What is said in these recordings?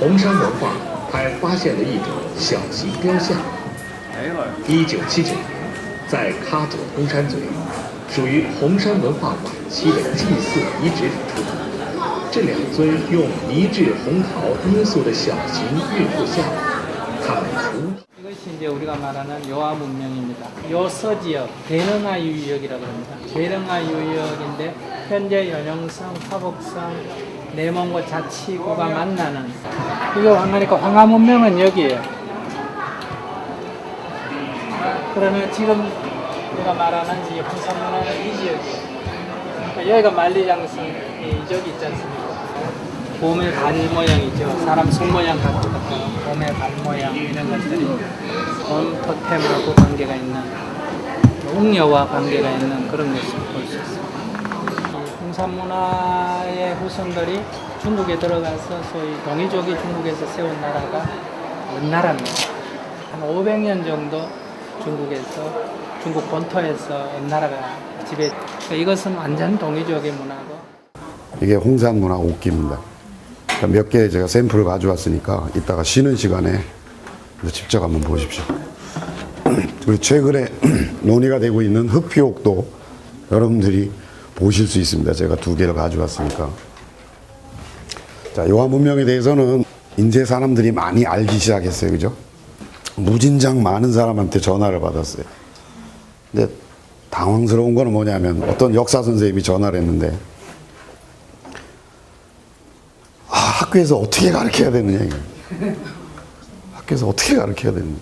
红山文化还发现了一种小型雕像。1979年，在喀左红山嘴，属于红山文化晚期的祭祀遗址里出土。这两尊用泥质红陶捏塑的小型孕妇像，它们除 이것이 이제 우리가 말하는 요하 문명입니다. 요서 지역, 대릉하 유역이라고 합니다. 대릉하 유역인데 현재 연영성, 화북성, 내몽고 자치구가 만나는 이거 황하니까 황하 문명은 여기에요. 그러면 지금 우리가 말하는 이 황산문화는 이 지역이에요. 그러니까 여기가 만리장성 이 지역이 있지 않습니까? 곰의 발 모양이죠. 사람 손 모양 같은 것처럼 곰의 발 모양 이런 것들이 곰 토템하고 관계가 있는 웅녀와 관계가 있는 그런 것을 볼 수 있습니다. 홍산문화의 후손들이 중국에 들어가서 소위 동이족이 중국에서 세운 나라가 은나라입니다. 한 500년 정도 중국에서 중국 본토에서 은나라가 지배. 이것은 완전 동이족의 문화고. 이게 홍산문화 옷기입니다. 몇 개 제가 샘플을 가져왔으니까 이따가 쉬는 시간에 직접 한번 보십시오. 그리고 최근에 논의가 되고 있는 흑피옥도 여러분들이 보실 수 있습니다. 제가 2개를 가져왔으니까. 자, 요하 문명에 대해서는 이제 사람들이 많이 알기 시작했어요. 그죠? 무진장 많은 사람한테 전화를 받았어요. 근데 당황스러운 거는 뭐냐면 어떤 역사 선생님이 전화를 했는데 학교에서 어떻게 가르쳐야 되느냐 이거. 학교에서 어떻게 가르쳐야 되느냐.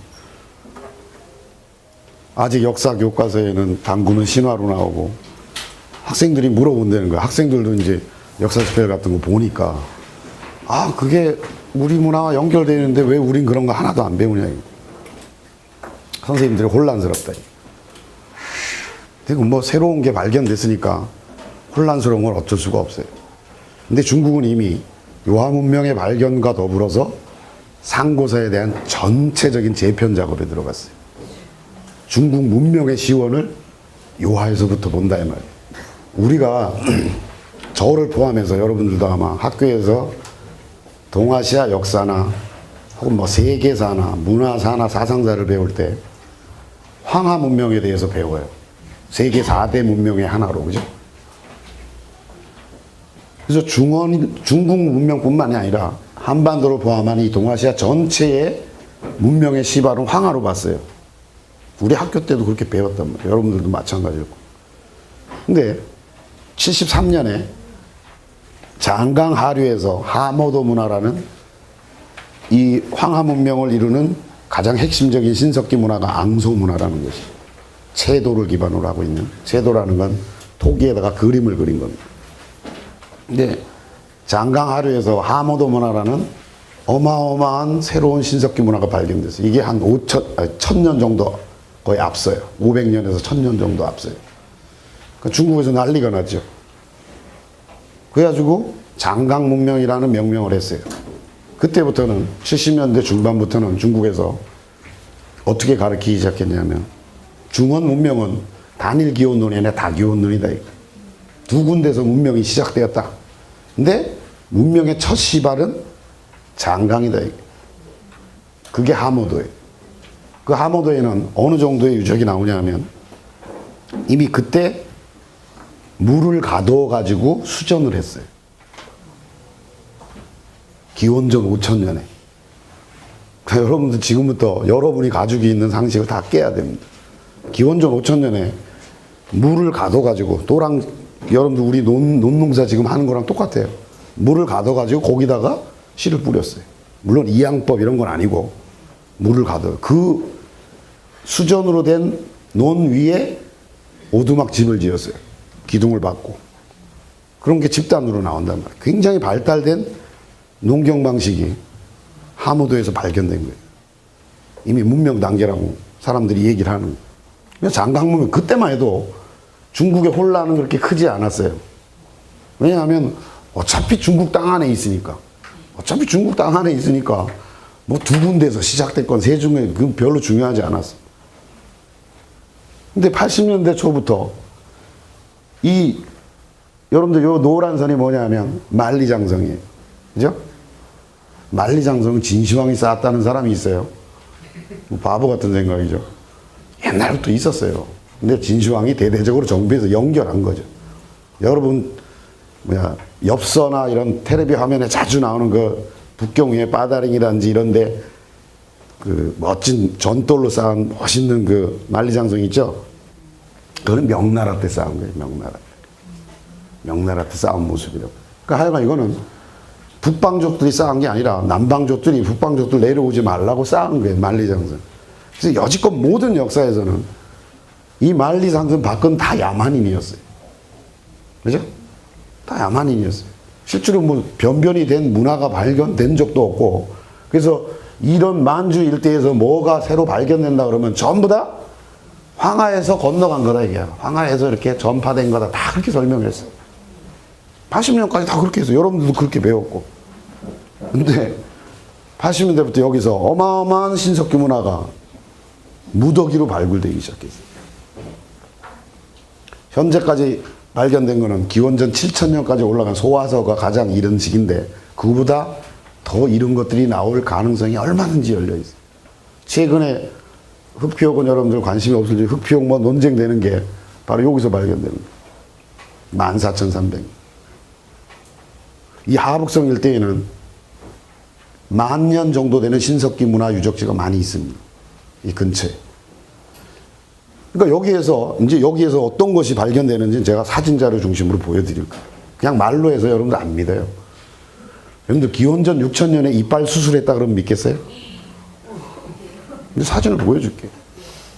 아직 역사 교과서에는 당구는 신화로 나오고 학생들이 물어본다는 거야. 학생들도 이제 역사스펠 같은 거 보니까 그게 우리 문화와 연결되는데 왜 우린 그런 거 하나도 안 배우냐 이거. 선생님들이 혼란스럽다. 그리고 뭐 새로운 게 발견됐으니까 혼란스러운 건 어쩔 수가 없어요. 근데 중국은 이미 요하 문명의 발견과 더불어서 상고사에 대한 전체적인 재편 작업에 들어갔어요. 중국 문명의 시원을 요하에서부터 본다 이 말이에요. 우리가 저를 포함해서 여러분들도 아마 학교에서 동아시아 역사나 혹은 뭐 세계사나 문화사나 사상사를 배울 때 황하 문명에 대해서 배워요. 세계 4대 문명의 하나로, 그죠? 그래서 중국 문명뿐만이 아니라 한반도를 포함한 이 동아시아 전체의 문명의 시발은 황하로 봤어요. 우리 학교 때도 그렇게 배웠단 말이에요. 여러분들도 마찬가지고. 근데 73년에 장강 하류에서 하모도 문화라는 이 황하 문명을 이루는 가장 핵심적인 신석기 문화가 앙소 문화라는 것이 채도를 기반으로 하고 있는, 채도라는 건 토기에다가 그림을 그린 겁니다. 근데 장강 하류에서 하모도 문화라는 어마어마한 새로운 신석기 문화가 발견됐어요. 이게 한 1000년 정도 거의 앞서요. 500년에서 1000년 정도 앞서요. 그러니까 중국에서 난리가 났죠. 그래가지고 장강 문명이라는 명명을 했어요. 그때부터는 70년대 중반부터는 중국에서 어떻게 가르치기 시작했냐면 중원 문명은 단일 기원론이 아니라 다기원론이다. 두 군데서 문명이 시작되었다. 근데 문명의 첫 시발은 장강이다. 그게 하모도예요. 그 하모도에는 어느 정도의 유적이 나오냐 하면 이미 그때 물을 가둬 가지고 수전을 했어요. 기원전 5000년에. 그러니까 여러분들 지금부터 여러분이 가지고 있는 상식을 다 깨야 됩니다. 기원전 5000년에 물을 가둬 가지고 여러분들 우리 논농사 지금 하는 거랑 똑같아요. 물을 가둬 가지고 거기다가 씨를 뿌렸어요. 물론 이양법 이런 건 아니고 물을 가둬요. 그 수전으로 된 논 위에 오두막 집을 지었어요. 기둥을 받고. 그런 게 집단으로 나온단 말이에요. 굉장히 발달된 농경 방식이 하모도에서 발견된 거예요. 이미 문명 단계라고 사람들이 얘기를 하는 거예요. 장강 문명 그때만 해도 중국의 혼란은 그렇게 크지 않았어요. 왜냐하면 어차피 중국 땅 안에 있으니까. 뭐 두 군데에서 시작됐건 세 중에 그 별로 중요하지 않았어. 근데 80년대 초부터 여러분들 요 노란 선이 뭐냐면 만리장성이에요. 그죠? 만리장성은 진시황이 쌓았다는 사람이 있어요. 뭐 바보 같은 생각이죠. 옛날부터 있었어요. 근데 진시황이 대대적으로 정비해서 연결한 거죠. 여러분 엽서나 이런 텔레비 화면에 자주 나오는 그 북경위의 빠다링이라든지 이런데 그 멋진 전돌로 쌓은 멋있는 그 만리장성 있죠. 그거는 명나라 때 쌓은 거예요. 명나라 때 쌓은 모습이라고. 그러니까 하여간 이거는 북방족들이 쌓은 게 아니라 남방족들이 북방족들 내려오지 말라고 쌓은 거예요. 만리장성. 그래서 여지껏 모든 역사에서는 이 만리장성 밖은 다 야만인이었어요. 그죠? 다 야만인이었어요. 실제로 뭐 변변이 된 문화가 발견된 적도 없고, 그래서 이런 만주 일대에서 뭐가 새로 발견된다 그러면 전부 다 황하에서 건너간 거다 이게요. 황하에서 이렇게 전파된 거다. 다 그렇게 설명했어요. 80년까지 다 그렇게 했어요. 여러분들도 그렇게 배웠고. 근데 80년대부터 여기서 어마어마한 신석기 문화가 무더기로 발굴되기 시작했어요. 현재까지 발견된 거는 기원전 7000년까지 올라간 소화서가 가장 이른 시기인데 그거보다 더 이른 것들이 나올 가능성이 얼마든지 열려 있어요. 최근에 흑표역은 여러분들 관심이 없을지 흑표역 뭐 논쟁되는 게 바로 여기서 발견되는 거예요. 14,300. 이 하북성 일대에는 10,000년 정도 되는 신석기 문화 유적지가 많이 있습니다. 이 근처에. 그러니까 여기에서 어떤 것이 발견되는지 제가 사진자료 중심으로 보여드릴 거예요. 그냥 말로 해서 여러분들 안 믿어요. 여러분들 기원전 6000년에 이빨 수술했다 그러면 믿겠어요? 근데 사진을 보여줄게.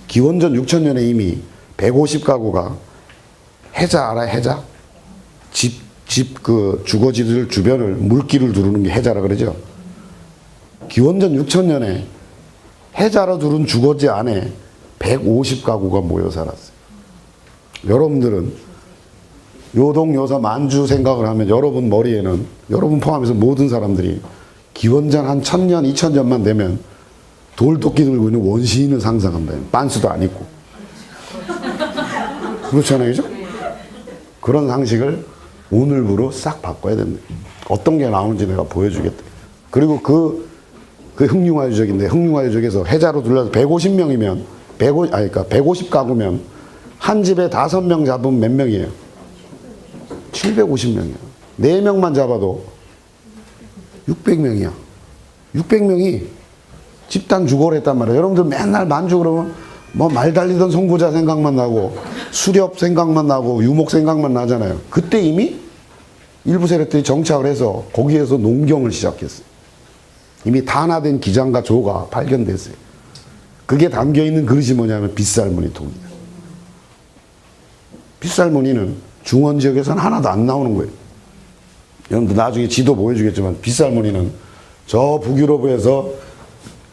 기원전 6000년에 이미 150가구가 해자 알아요? 해자? 집 주거지들 주변을 물길을 두르는 게 해자라 그러죠. 기원전 6000년에 해자로 두른 주거지 안에 150가구가 모여 살았어요. 여러분들은 요동 요서 만주 생각을 하면 여러분 머리에는 여러분 포함해서 모든 사람들이 기원전 한 1000년 2000년만 되면 돌도끼 들고 있는 원시인을 상상한다. 빤스도 안 입고. 그렇잖아요, 그죠? 그런 상식을 오늘부로 싹 바꿔야 된다. 어떤 게 나오는지 내가 보여주겠다. 그리고 그 흑융화 유적인데 흑융화 유적에서 해자로 둘러서 150명이면 150가구면 한 집에 5명 잡으면 몇 명이에요? 750명이야. 4명만 잡아도 600명이야. 600명이 집단 주거를 했단 말이에요. 여러분들 맨날 만주 그러면 뭐 말 달리던 선구자 생각만 나고 수렵 생각만 나고 유목 생각만 나잖아요. 그때 이미 일부 세력들이 정착을 해서 거기에서 농경을 시작했어요. 이미 탄화된 기장과 조가 발견됐어요. 그게 담겨있는 그릇이 뭐냐면 빗살무늬 통이에요. 빗살무늬는 중원지역에서는 하나도 안 나오는 거예요. 여러분들 나중에 지도 보여주겠지만 빗살무늬는 저 북유럽에서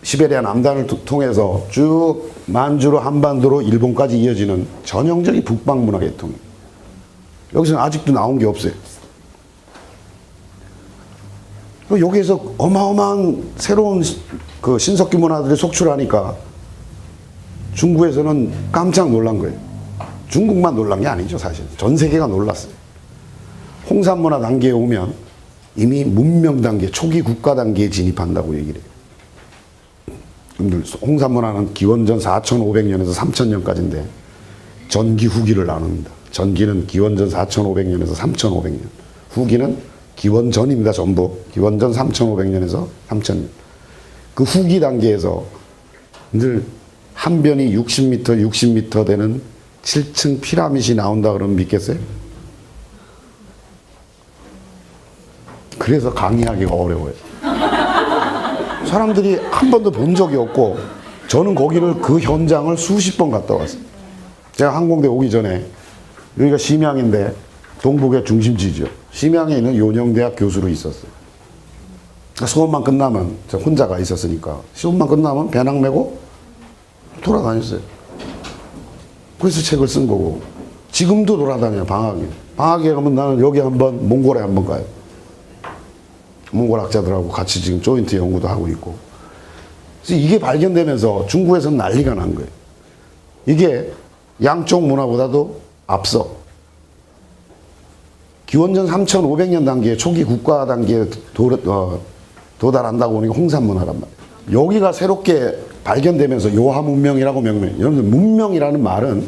시베리아 남단을 통해서 쭉 만주로 한반도로 일본까지 이어지는 전형적인 북방 문화 계통이에요. 여기서는 아직도 나온 게 없어요. 여기에서 어마어마한 새로운 그 신석기 문화들이 속출하니까 중국에서는 깜짝 놀란 거예요. 중국만 놀란 게 아니죠, 사실. 전 세계가 놀랐어요. 홍산 문화 단계에 오면 이미 문명 단계, 초기 국가 단계에 진입한다고 얘기를 해요. 홍산 문화는 기원전 4500년에서 3000년까지인데 전기 후기를 나눕니다. 전기는 기원전 4500년에서 3500년. 후기는 기원전입니다, 전부. 기원전 3500년에서 3000년. 그 후기 단계에서 늘 한 변이 60m 되는 7층 피라밋이 나온다 그러면 믿겠어요? 그래서 강의하기가 어려워요. 사람들이 한 번도 본 적이 없고 저는 거기를 그 현장을 수십 번 갔다 왔어요. 제가 항공대 오기 전에 여기가 심양인데 동북의 중심지죠. 심양에 있는 요령대학 교수로 있었어요. 수업만 끝나면 저 혼자가 있었으니까 시험만 끝나면 배낭 메고 돌아다녔어요. 그래서 책을 쓴 거고 지금도 돌아다녀요. 방학에 가면 나는 여기 한번 몽골에 한번 가요. 몽골 학자들하고 같이 지금 조인트 연구도 하고 있고. 그래서 이게 발견되면서 중국에서는 난리가 난 거예요. 이게 양쪽 문화보다도 앞서 기원전 3500년 단계 초기 국가 단계에 도달한다고 보니까 홍산문화란 말이에요. 여기가 새롭게 발견되면서 요하 문명이라고 명명. 여러분들 문명이라는 말은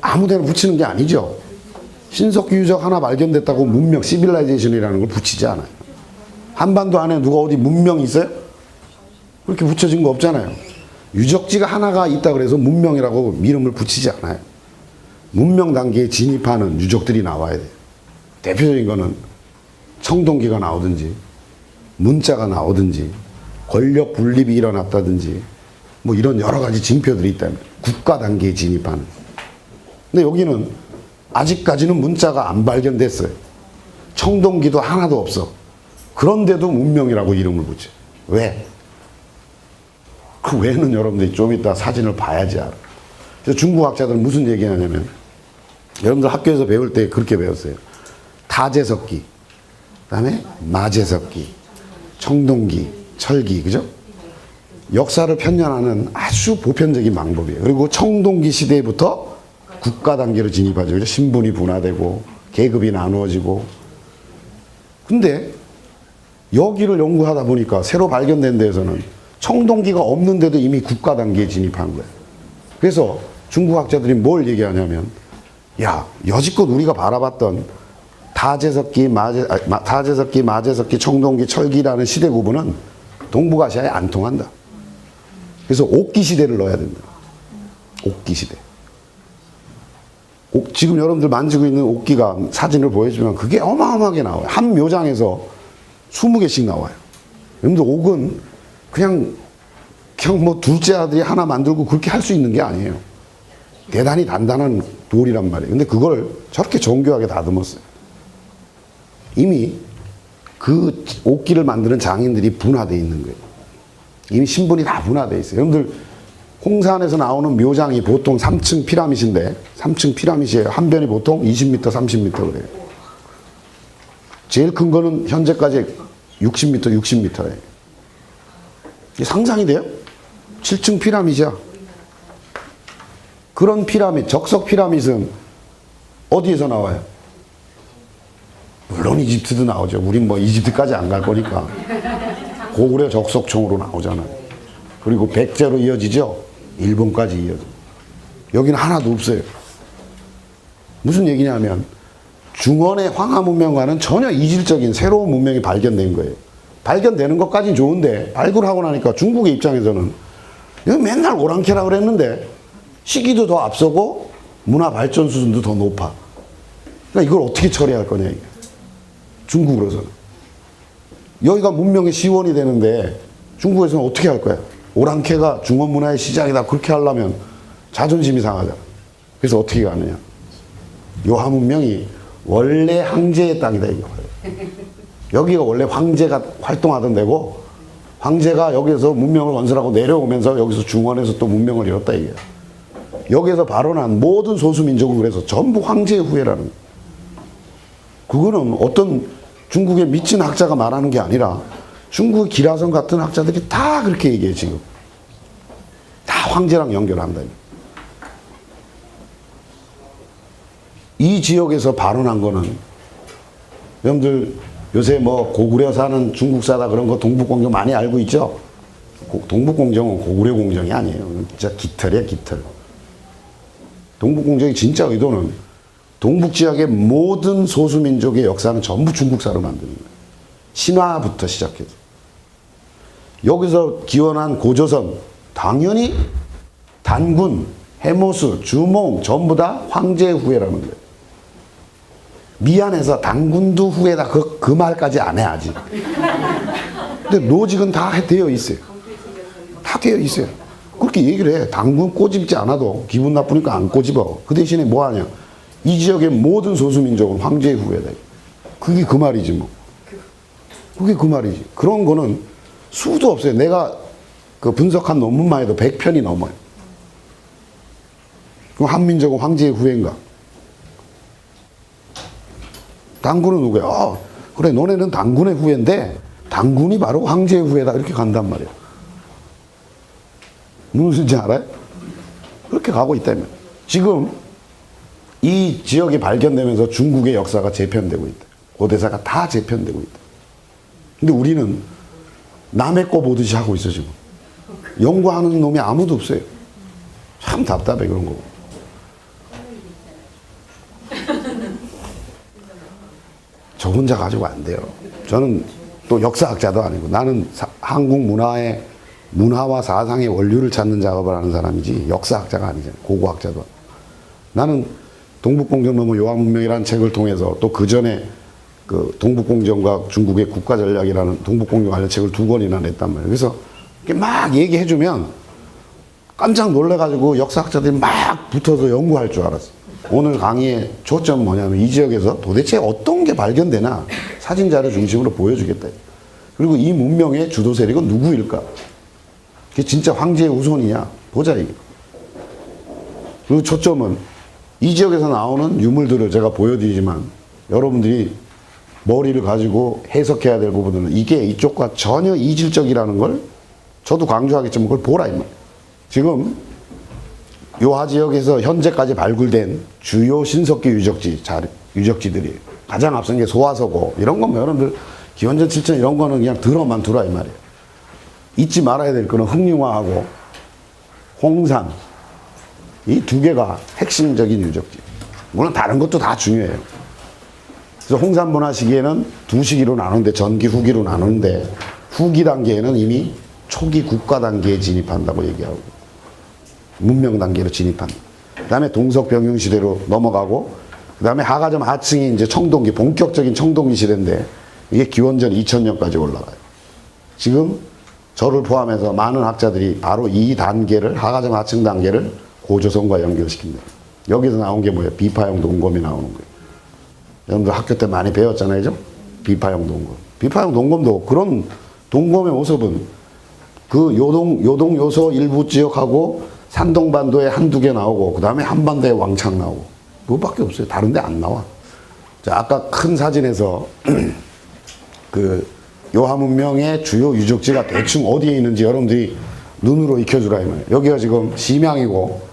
아무데나 붙이는 게 아니죠. 신석기 유적 하나 발견됐다고 문명, 시빌라이제이션이라는 걸 붙이지 않아요. 한반도 안에 누가 어디 문명이 있어요? 그렇게 붙여진 거 없잖아요. 유적지가 하나가 있다 그래서 문명이라고 이름을 붙이지 않아요. 문명 단계에 진입하는 유적들이 나와야 돼요. 대표적인 거는 청동기가 나오든지 문자가 나오든지 권력 분립이 일어났다든지 뭐 이런 여러 가지 징표들이 있다면 국가 단계에 진입하는. 근데 여기는 아직까지는 문자가 안 발견됐어요. 청동기도 하나도 없어. 그런데도 문명이라고 이름을 붙여. 왜? 그 왜는 여러분들이 좀 이따 사진을 봐야지 알아. 그래서 중국 학자들은 무슨 얘기하냐면 여러분들 학교에서 배울 때 그렇게 배웠어요. 타제석기, 그 다음에 마제석기, 청동기, 철기, 그죠? 역사를 편찬하는 아주 보편적인 방법이에요. 그리고 청동기 시대부터 국가 단계로 진입하죠. 그죠? 신분이 분화되고 계급이 나누어지고. 근데 여기를 연구하다 보니까 새로 발견된 데에서는 청동기가 없는데도 이미 국가 단계에 진입한 거예요. 그래서 중국 학자들이 뭘 얘기하냐면 야, 여지껏 우리가 바라봤던 타제석기, 마제석기, 청동기, 철기라는 시대 구분은 동북아시아에 안 통한다. 그래서 옥기 시대를 넣어야 된다. 옥기 시대. 지금 여러분들 만지고 있는 옥기가 사진을 보여주면 그게 어마어마하게 나와요. 한 묘장에서 20개씩 나와요. 여러분들 옥은 그냥 뭐 둘째 아들이 하나 만들고 그렇게 할 수 있는 게 아니에요. 대단히 단단한 돌이란 말이에요. 근데 그걸 저렇게 정교하게 다듬었어요. 이미 그 옥기를 만드는 장인들이 분화되어 있는 거예요. 이미 신분이 다 분화되어 있어요. 여러분들 홍산에서 나오는 묘장이 보통 3층 피라밋인데 3층 피라밋이에요. 한 변이 보통 20m, 30m 그래요. 제일 큰 거는 현재까지 60m, 60m예요. 이게 상상이 돼요? 7층 피라밋이야. 그런 피라밋, 적석 피라밋은 어디에서 나와요? 물론 이집트도 나오죠. 우린 뭐 이집트까지 안 갈 거니까. 고구려 적석총으로 나오잖아요. 그리고 백제로 이어지죠. 일본까지 이어져. 여기는 하나도 없어요. 무슨 얘기냐면 중원의 황하 문명과는 전혀 이질적인 새로운 문명이 발견된 거예요. 발견되는 것까지는 좋은데 발굴하고 나니까 중국의 입장에서는 맨날 오랑캐라 그랬는데 시기도 더 앞서고 문화 발전 수준도 더 높아. 그러니까 이걸 어떻게 처리할 거냐 이게. 중국으로서는. 여기가 문명의 시원이 되는데 중국에서는 어떻게 할 거야? 오랑캐가 중원 문화의 시작이다 그렇게 하려면 자존심이 상하잖아. 그래서 어떻게 가느냐. 요하 문명이 원래 황제의 땅이다 이게. 여기가 원래 황제가 활동하던 데고 황제가 여기서 문명을 건설하고 내려오면서 여기서 중원에서 또 문명을 이뤘다 이게. 여기에서 발원한 모든 소수민족은 그래서 전부 황제의 후예라는 거예요. 그거는 어떤 중국의 미친 학자가 말하는 게 아니라 중국 기라성 같은 학자들이 다 그렇게 얘기해 지금. 다 황제랑 연결한다. 이 지역에서 발원한 거는 여러분들 요새 뭐 고구려 사는 중국사다 그런 거 동북공정 많이 알고 있죠? 동북공정은 고구려 공정이 아니에요. 진짜 깃털이야 깃털. 동북공정의 진짜 의도는 동북 지역의 모든 소수민족의 역사는 전부 중국사로 만드는 거예요. 신화부터 시작해서. 여기서 기원한 고조선, 당연히 단군, 해모수, 주몽 전부 다 황제의 후예라는 거예요. 미안해서 당군도 후예다 그 말까지 안 해 아직. 근데 노직은 다 되어 있어요. 다 되어 있어요. 그렇게 얘기를 해. 당군 꼬집지 않아도 기분 나쁘니까 안 꼬집어. 그 대신에 뭐 하냐. 이 지역의 모든 소수민족은 황제의 후예다. 그게 그 말이지 뭐. 그게 그 말이지. 그런 거는 수도 없어요. 내가 그 분석한 논문만 해도 100편이 넘어요. 그럼 한민족은 황제의 후예인가? 당군은 누구야? 그래 너네는 당군의 후예인데 당군이 바로 황제의 후예다 이렇게 간단 말이야. 무슨 소리인지 알아요? 그렇게 가고 있다면 지금 이 지역이 발견되면서 중국의 역사가 재편되고 있다. 고대사가 다 재편되고 있다. 근데 우리는 남의 거 보듯이 하고 있어 지금. 연구하는 놈이 아무도 없어요. 참 답답해 그런 거. 저 혼자 가지고 안 돼요. 저는 또 역사학자도 아니고 나는 한국 문화와 사상의 원류를 찾는 작업을 하는 사람이지 역사학자가 아니잖아요. 고고학자도 아니고. 나는 동북공정론문 요한문명이라는 책을 통해서 또 그 전에 그 동북공정과 중국의 국가전략이라는 동북공정 관련 책을 2권이나 냈단 말이에요. 그래서 이렇게 막 얘기해주면 깜짝 놀래가지고 역사학자들이 막 붙어서 연구할 줄 알았어. 오늘 강의의 초점은 뭐냐면 이 지역에서 도대체 어떤 게 발견되나 사진자료 중심으로 보여주겠다. 그리고 이 문명의 주도 세력은 누구일까? 그게 진짜 황제의 후손이냐? 보자 이게. 그리고 초점은 이 지역에서 나오는 유물들을 제가 보여드리지만 여러분들이 머리를 가지고 해석해야 될 부분은 이게 이쪽과 전혀 이질적이라는 걸 저도 강조하겠지만 그걸 보라 이 말이에요. 지금 요하 지역에서 현재까지 발굴된 주요 신석기 유적지들이 가장 앞선 게 소화서고 이런 거면 여러분들 기원전 7천 이런 거는 그냥 들어만 두라 이 말이에요. 잊지 말아야 될 거는 흑룡화하고 홍산 이 2개가 핵심적인 유적지. 물론 다른 것도 다 중요해요. 그래서 홍산 문화 시기에는 2시기로 나누는데 전기 후기로 나누는데 후기 단계에는 이미 초기 국가 단계에 진입한다고 얘기하고 문명 단계로 진입한다. 그 다음에 동석병용 시대로 넘어가고 그 다음에 하가점 하층이 이제 청동기 본격적인 청동기 시대인데 이게 기원전 2000년까지 올라가요. 지금 저를 포함해서 많은 학자들이 바로 이 단계를 하가점 하층 단계를 고조선과 연결시킵니다. 여기서 나온 게 뭐예요? 비파형 동검이 나오는 거예요. 여러분들 학교 때 많이 배웠잖아요, 그죠? 비파형 동검. 비파형 동검도 그런 동검의 모습은 그 요동 요소 일부 지역하고 산동반도에 1-2개 나오고 그 다음에 한반도에 왕창 나오고 그거밖에 없어요. 다른 데 안 나와. 자, 아까 큰 사진에서 그 요하 문명의 주요 유적지가 대충 어디에 있는지 여러분들이 눈으로 익혀주라 이 말이에요. 여기가 지금 심양이고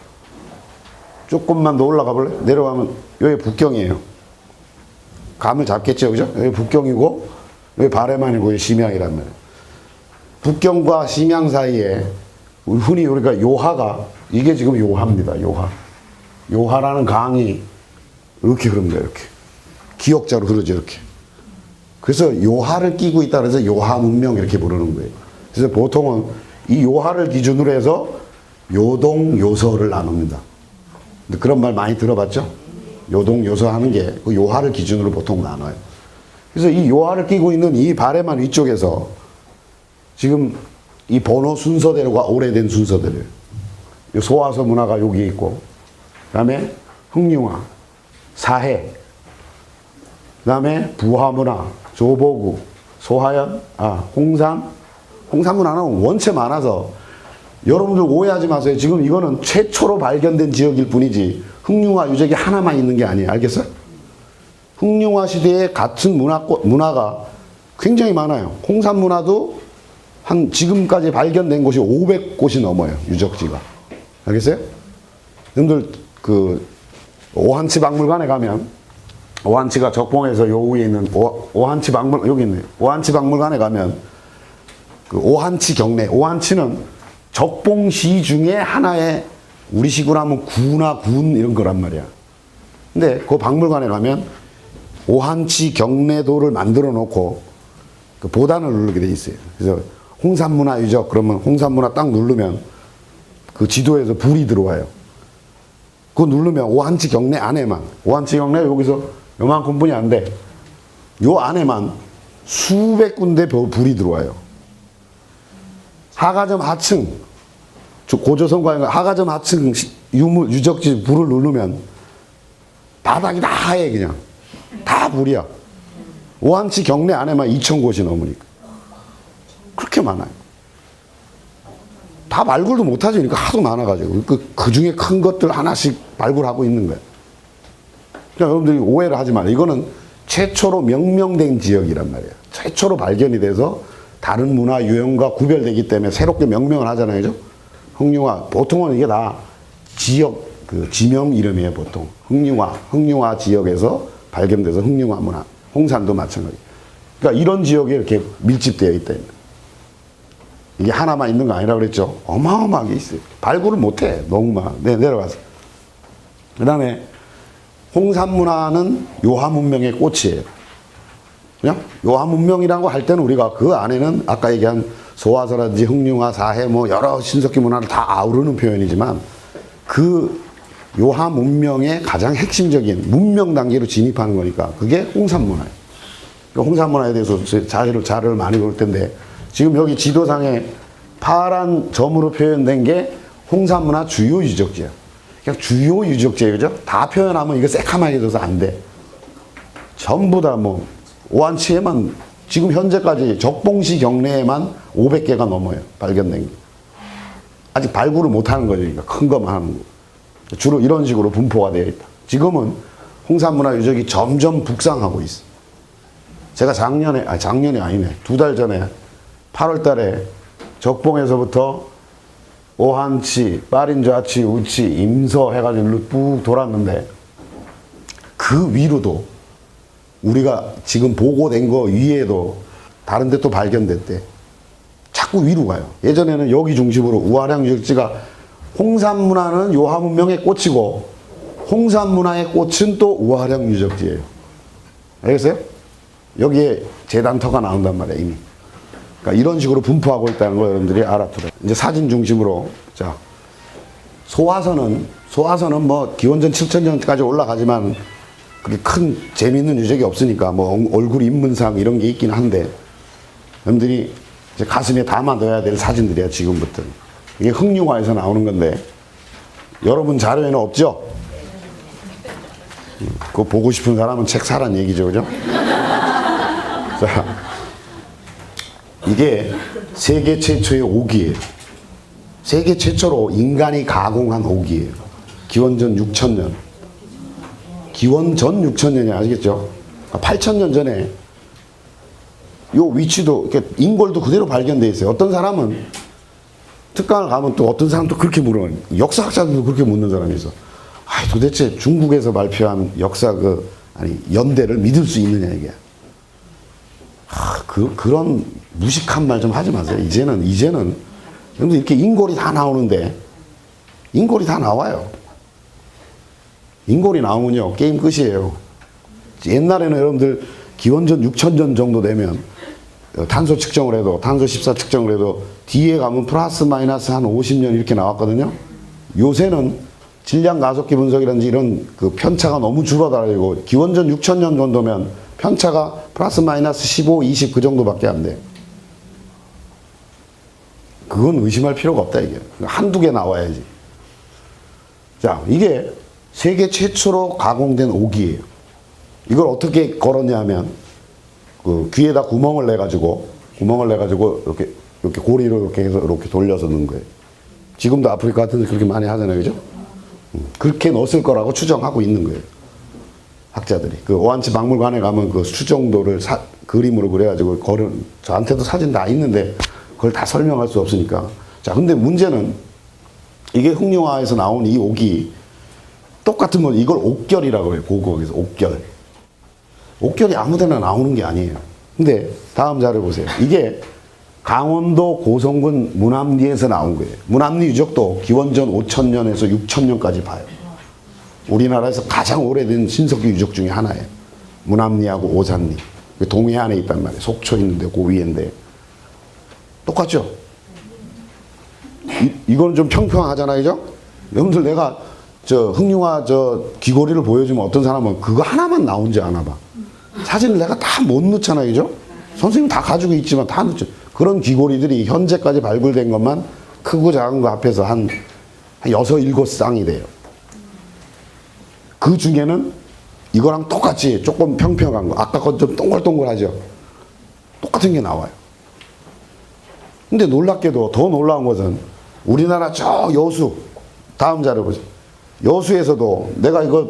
조금만 더 올라가 볼래? 내려가면 여기 북경이에요. 감을 잡겠죠, 그죠? 여기 북경이고 여기 바레만이고 여기 심양이란 말이에요. 북경과 심양 사이에 흔히 우리가 요하가 이게 지금 요하입니다. 요하라는 강이 이렇게 흐릅니다. 이렇게 기역자로 흐르죠. 이렇게. 그래서 요하를 끼고 있다 그래서 요하 문명 이렇게 부르는 거예요. 그래서 보통은 이 요하를 기준으로 해서 요동 요서를 나눕니다. 근데 그런 말 많이 들어봤죠? 요동 요서 하는 게 그 요하를 기준으로 보통 나눠요. 그래서 이 요하를 끼고 있는 이 바레만 위쪽에서 지금 이 번호 순서대로가 오래된 순서대로예요. 소화서 문화가 여기 있고 그 다음에 흑룡화, 사해 그 다음에 부화문화, 조보구, 소하연, 홍산 문화는 원체 많아서 여러분들 오해하지 마세요. 지금 이거는 최초로 발견된 지역일 뿐이지 흑룡화 유적이 하나만 있는 게 아니에요. 알겠어요? 흑룡화 시대에 같은 문화가 굉장히 많아요. 홍산 문화도 한 지금까지 발견된 곳이 500곳이 넘어요. 유적지가. 알겠어요? 여러분들 그 오한치 박물관에 가면 오한치가 적봉에서 요 위에 있는 오한치 박물관 여기 있네요. 오한치 박물관에 가면 그 오한치 경내 오한치는 적봉시 중에 하나의 우리식으로 하면 구나 군 이런 거란 말이야. 근데 그 박물관에 가면 오한치 경내도를 만들어 놓고 그 보단을 누르게 돼 있어요. 그래서 홍산문화 유적 그러면 홍산문화 딱 누르면 그 지도에서 불이 들어와요. 그거 누르면 오한치 경내 안에만 오한치 경내 여기서 요만큼 분이 안 돼. 요 안에만 수백 군데 불이 들어와요. 하가점 하층 고조선과 하가점 하층 유물 유적지 불을 누르면 바닥이 다 하얘 그냥 다 불이야. 오한치 경내 안에만 2,000곳이 넘으니까 그렇게 많아요. 다 발굴도 못하지. 그러니까 하도 많아가지고 그 중에 큰 것들 하나씩 발굴하고 있는 거예요. 그러니까 여러분들이 오해를 하지 말아요. 이거는 최초로 명명된 지역이란 말이에요. 최초로 발견이 돼서 다른 문화 유형과 구별되기 때문에 새롭게 명명을 하잖아요. 그죠? 흑룡화 보통은 이게 다 지역 그 지명 이름이에요. 보통 흑룡화 지역에서 발견돼서 흑룡화 문화. 홍산도 마찬가지. 그러니까 이런 지역에 이렇게 밀집되어 있다. 이게 하나만 있는 거 아니라 그랬죠. 어마어마하게 있어요. 발굴을 못해. 너무 많아. 네, 내려가서. 그 다음에 홍산문화는 요하문명의 꽃이에요. 그냥 요하문명이라고 할 때는 우리가 그 안에는 아까 얘기한 소화서라든지 흥룡화, 사해 뭐 여러 신석기 문화를 다 아우르는 표현이지만 그 요하문명의 가장 핵심적인 문명 단계로 진입하는 거니까 그게 홍산문화예요. 홍산문화에 대해서 자료를 많이 볼 텐데 지금 여기 지도상에 파란 점으로 표현된 게 홍산문화 주요 유적지야. 그냥 주요 유적지예요. 그죠? 다 표현하면 이거 새카맣게 져서 안 돼. 전부 다 뭐 오한치에만 지금 현재까지 적봉시 경내에만 500개가 넘어요. 발견된 게. 아직 발굴을 못하는 거죠. 그러니까 큰 것만 하는 거. 주로 이런 식으로 분포가 되어 있다. 지금은 홍산문화 유적이 점점 북상하고 있어. 제가 작년이 아니네. 2달 전에 8월 달에 적봉에서부터 오한치, 빠린좌치, 우치, 임서 해가지고 일로 쭉 돌았는데 그 위로도 우리가 지금 보고된 거 위에도 다른 데 또 발견됐대. 자꾸 위로 가요. 예전에는 여기 중심으로 우하량 유적지가 홍산문화는 요하문명의 꽃이고 홍산문화의 꽃은 또 우하량 유적지예요. 알겠어요? 여기에 재단터가 나온단 말이에요, 이미. 그러니까 이런 식으로 분포하고 있다는 거 여러분들이 알아두라. 이제 사진 중심으로. 자, 소화선은 뭐 기원전 7000년까지 올라가지만 그렇게 큰 재미있는 유적이 없으니까 뭐 얼굴 인문상 이런 게 있긴 한데 여러분들이 이제 가슴에 담아둬야 될 사진들이야, 지금부터. 이게 흥룡화에서 나오는 건데 여러분 자료에는 없죠? 그거 보고 싶은 사람은 책 사란 얘기죠, 그죠? 자, 이게 세계 최초의 옥이에요. 세계 최초로 인간이 가공한 옥이에요. 기원전 6000년. 기원전 6000년이 아시겠죠? 8000년 전에 요 위치도 이렇게 인골도 그대로 발견돼 있어요. 어떤 사람은 특강을 가면 또 어떤 사람도 그렇게 물어요. 역사학자들도 그렇게 묻는 사람이 있어. 아, 도대체 중국에서 발표한 역사 연대를 믿을 수 있느냐 이게. 그런 무식한 말 좀 하지 마세요. 이제는 여러분들 이렇게 인골이 다 나오는데 인골이 다 나와요. 인골이 나오면요 게임 끝이에요. 옛날에는 여러분들 기원전 6000년 정도 되면 탄소 측정을 해도 탄소 14 측정을 해도 뒤에 가면 플러스 마이너스 한 50년 이렇게 나왔거든요. 요새는 질량 가속기 분석이라든지 이런 그 편차가 너무 줄어들고 기원전 6000년 정도면 편차가 플러스 마이너스 15, 20 그 정도밖에 안 돼. 그건 의심할 필요가 없다 이게. 한두 개 나와야지. 자, 이게 세계 최초로 가공된 옥이에요. 이걸 어떻게 걸었냐면 그 귀에다 구멍을 내가지고 이렇게 고리로 이렇게 해서 이렇게 돌려서 넣은 거예요. 지금도 아프리카 같은 데 그렇게 많이 하잖아요, 그죠? 그렇게 넣었을 거라고 추정하고 있는 거예요. 학자들이. 그 오한치 박물관에 가면 그 수정도를 그림으로 그려가지고 저한테도 사진 다 있는데 그걸 다 설명할 수 없으니까. 자, 근데 문제는 이게 흥룡화에서 나온 이 옥이 똑같은 건 이걸 옥결이라고 해요. 고국에서 옥결. 옥결이 아무데나 나오는 게 아니에요. 근데 다음 자료 보세요. 이게 강원도 고성군 문암리에서 나온 거예요. 문암리 유적도 기원전 5000년에서 6000년까지 봐요. 우리나라에서 가장 오래된 신석기 유적 중에 하나예요. 문암리하고 오산리. 동해안에 있단 말이에요. 속초 있는데 그 위인데 똑같죠? 이거는 좀 평평하잖아요, 그죠? 여러분들 내가 흥룡화 귀고리를 보여주면 어떤 사람은 그거 하나만 나온지 아나 봐. 사진을 내가 다 못 넣잖아요, 그죠? 선생님 다 가지고 있지만 다 넣죠. 그런 귀고리들이 현재까지 발굴된 것만 크고 작은 거 합해서 한 6, 7쌍이 돼요. 그 중에는 이거랑 똑같이 조금 평평한 거, 아까 건 좀 동글동글하죠? 똑같은 게 나와요. 근데 놀랍게도 더 놀라운 것은 우리나라 저 여수, 다음 자료 보죠. 여수에서도 내가 이거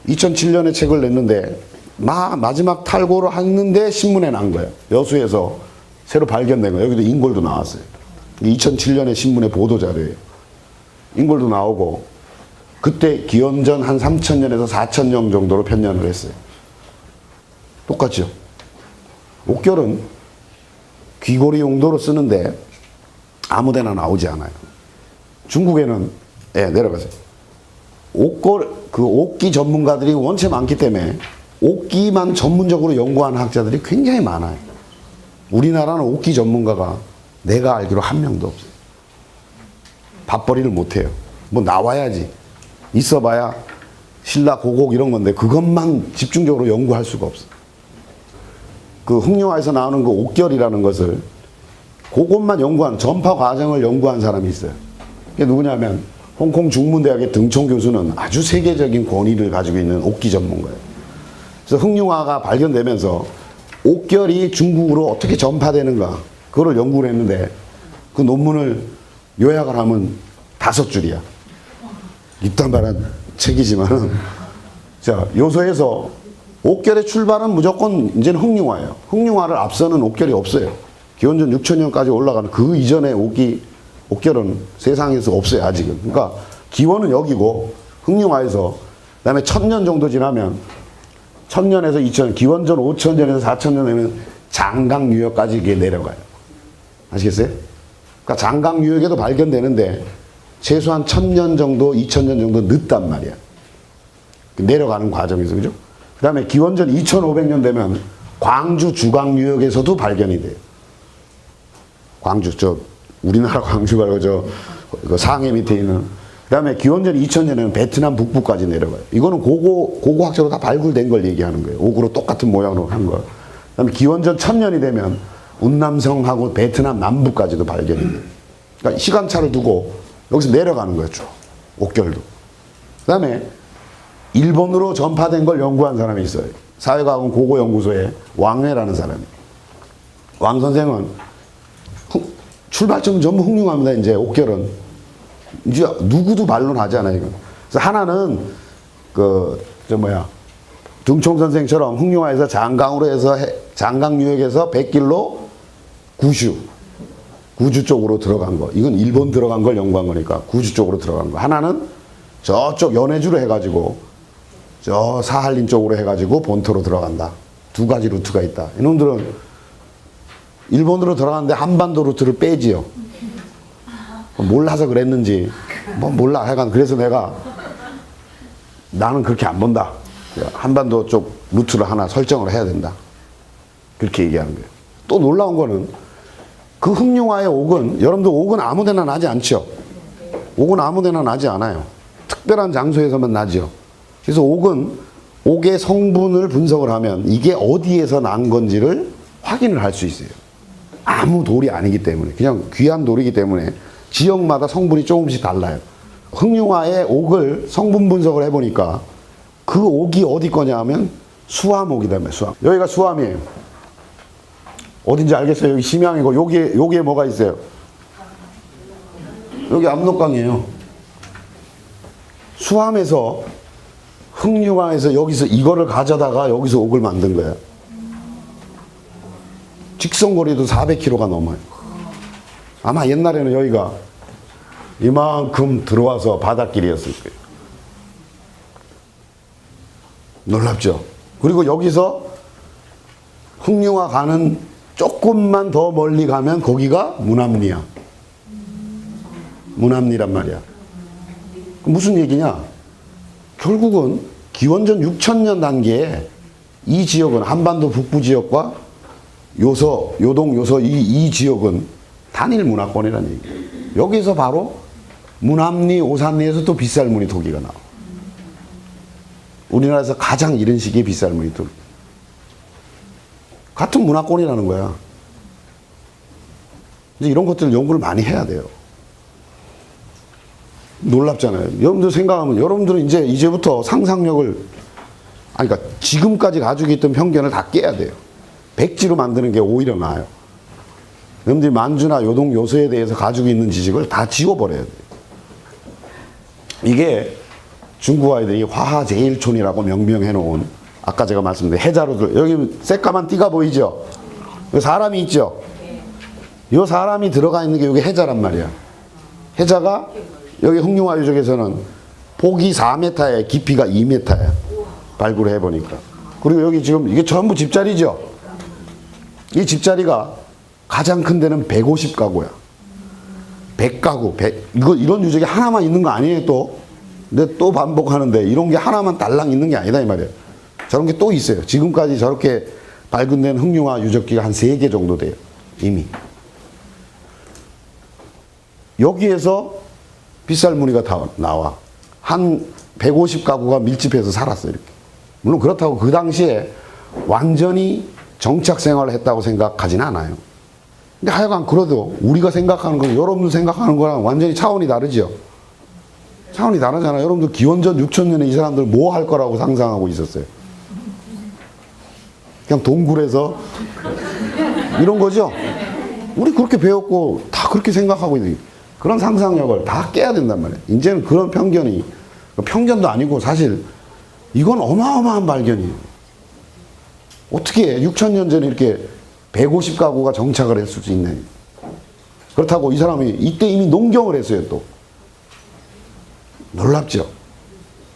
2007년에 책을 냈는데 마지막 탈고를 했는데 신문에 난 거예요. 여수에서 새로 발견된 거예요. 여기도 인골도 나왔어요. 2007년에 신문에 보도 자료예요. 인골도 나오고 그때 기원전 한 3000년에서 4000년 정도로 편년을 했어요. 똑같죠? 옥결은 귀고리 용도로 쓰는데 아무데나 나오지 않아요. 중국에는 내려가세요. 옥기 전문가들이 원체 많기 때문에 옥기만 전문적으로 연구하는 학자들이 굉장히 많아요. 우리나라는 옥기 전문가가 내가 알기로 한 명도 없어요. 밥벌이를 못해요. 뭐 나와야지. 있어봐야 신라 고곡 이런 건데 그것만 집중적으로 연구할 수가 없어. 그 흑룡화에서 나오는 그 옥결이라는 것을 그것만 연구한 전파 과정을 연구한 사람이 있어요. 그게 누구냐면 홍콩 중문대학의 등총 교수는 아주 세계적인 권위를 가지고 있는 옥기 전문가예요. 그래서 흑룡화가 발견되면서 옥결이 중국으로 어떻게 전파되는가 그거를 연구를 했는데 그 논문을 요약을 하면 5줄이야. 입단발한 책이지만은 자 요소에서 옥결의 출발은 무조건 이제는 흑룡화예요. 흑룡화를 앞서는 옥결이 없어요. 기원전 6000년까지 올라가는 그 이전의 옥결은 세상에서 없어요 아직은. 그러니까 기원은 여기고 흑룡화에서 그다음에 1000년 정도 지나면 1000년에서 2000년, 기원전 5000년에서 4000년 되면 장강유역까지 이게 내려가요. 아시겠어요? 그러니까 장강유역에도 발견되는데 최소한 1000년 정도, 2000년 정도 늦단 말이야. 내려가는 과정에서, 그죠? 그 다음에 기원전 2500년 되면 광주 주광유역에서도 발견이 돼요. 광주, 우리나라 광주 말고 그 상해 밑에 있는. 그 다음에 기원전 2000년에는 베트남 북부까지 내려가요. 이거는 고고학적으로 다 발굴된 걸 얘기하는 거예요. 옥으로 똑같은 모양으로 한 거. 그 다음에 기원전 1000년이 되면 운남성하고 베트남 남부까지도 발견이 돼요. 그러니까 시간차를 두고 여기서 내려가는 거예요, 쭉. 옥결도. 그 다음에 일본으로 전파된 걸 연구한 사람이 있어요. 사회과학원 고고연구소에 왕회라는 사람이. 왕 선생은 출발점은 전부 흑룡화입니다. 이제 옥결은 이제 누구도 반론하지 않아요. 이건. 그래서 하나는 등총 선생처럼 흑룡화에서 장강으로 해서 장강유역에서 백길로 구주 쪽으로 들어간 거. 이건 일본 들어간 걸 연구한 거니까 구주 쪽으로 들어간 거. 하나는 저쪽 연해주로 해가지고 저 사할린 쪽으로 해가지고 본토로 들어간다. 두 가지 루트가 있다. 이놈들은 일본으로 들어갔는데 한반도 루트를 빼지요. 몰라서 그랬는지 뭐 몰라. 하여간 그래서 나는 그렇게 안 본다. 한반도 쪽 루트를 하나 설정을 해야 된다. 그렇게 얘기하는 거예요. 또 놀라운 거는 그 흑룡화의 옥은 여러분들 옥은 아무데나 나지 않죠. 옥은 아무데나 나지 않아요. 특별한 장소에서만 나죠. 그래서 옥의 성분을 분석을 하면 이게 어디에서 난 건지를 확인을 할 수 있어요. 아무 돌이 아니기 때문에 그냥 귀한 돌이기 때문에 지역마다 성분이 조금씩 달라요. 흑룡화의 옥을 성분 분석을 해보니까 그 옥이 어디 거냐 하면 수암옥이다. 수암. 여기가 수암이에요. 어딘지 알겠어요? 여기 심양이고 여기에 뭐가 있어요? 여기 압록강이에요. 수암에서 흑룡화에서 여기서 이거를 가져다가 여기서 옥을 만든 거야. 직선거리도 400km가 넘어요. 아마 옛날에는 여기가 이만큼 들어와서 바닷길이었을 거예요. 놀랍죠? 그리고 여기서 흑룡화 가는 조금만 더 멀리 가면 거기가 문암리야. 문암리란 말이야. 무슨 얘기냐? 결국은 기원전 6000년 단계에 이 지역은 한반도 북부 지역과 요동, 요서 이 지역은 단일 문화권이라는 얘기예요. 여기서 바로 문암리, 오산리에서 또 빗살무늬 토기가 나와. 우리나라에서 가장 이런 식의 빗살무늬 토기. 같은 문화권이라는 거야. 이제 이런 것들 연구를 많이 해야 돼요. 놀랍잖아요. 여러분들 생각하면 여러분들은 이제부터 상상력을 그러니까 지금까지 가지고 있던 편견을 다 깨야 돼요. 백지로 만드는 게 오히려 나아요. 여러분들이 만주나 요동, 요서에 대해서 가지고 있는 지식을 다 지워버려야 돼요. 이게 중국 아이들이 화하제일촌이라고 명명해 놓은 아까 제가 말씀드린 해자로들 여기 새까만 띠가 보이죠? 여기 사람이 있죠? 이 사람이 들어가 있는 게 여기 해자란 말이야. 해자가 여기 흑룡화 유적에서는 폭이 4m에 깊이가 2m야. 발굴해 보니까. 그리고 여기 지금 이게 전부 집자리죠? 이 집자리가 가장 큰 데는 150가구야. 100가구, 이거 이런 유적이 하나만 있는 거 아니에요 또? 근데 또 반복하는데 이런 게 하나만 달랑 있는 게 아니다 이 말이에요. 저런 게 또 있어요. 지금까지 저렇게 발견된 흑룡화 유적지가 한 3개 정도 돼요. 이미. 여기에서 빗살무늬가 다 나와. 한 150가구가 밀집해서 살았어요. 이렇게. 물론 그렇다고 그 당시에 완전히 정착 생활을 했다고 생각하지는 않아요. 근데 하여간 그래도 우리가 생각하는 건 여러분들 생각하는 거랑 완전히 차원이 다르죠. 차원이 다르잖아요. 여러분들 기원전 6,000년에 이 사람들 뭐 할 거라고 상상하고 있었어요. 그냥 동굴에서 이런 거죠. 우리 그렇게 배웠고 다 그렇게 생각하고 있는 그런 상상력을 다 깨야 된단 말이에요. 이제는 그런 편견이 편견도 아니고 사실 이건 어마어마한 발견이에요. 어떻게 6,000년 전에 이렇게 150가구가 정착을 했을 수 있냐. 그렇다고 이 사람이 이때 이미 농경을 했어요 또. 놀랍죠.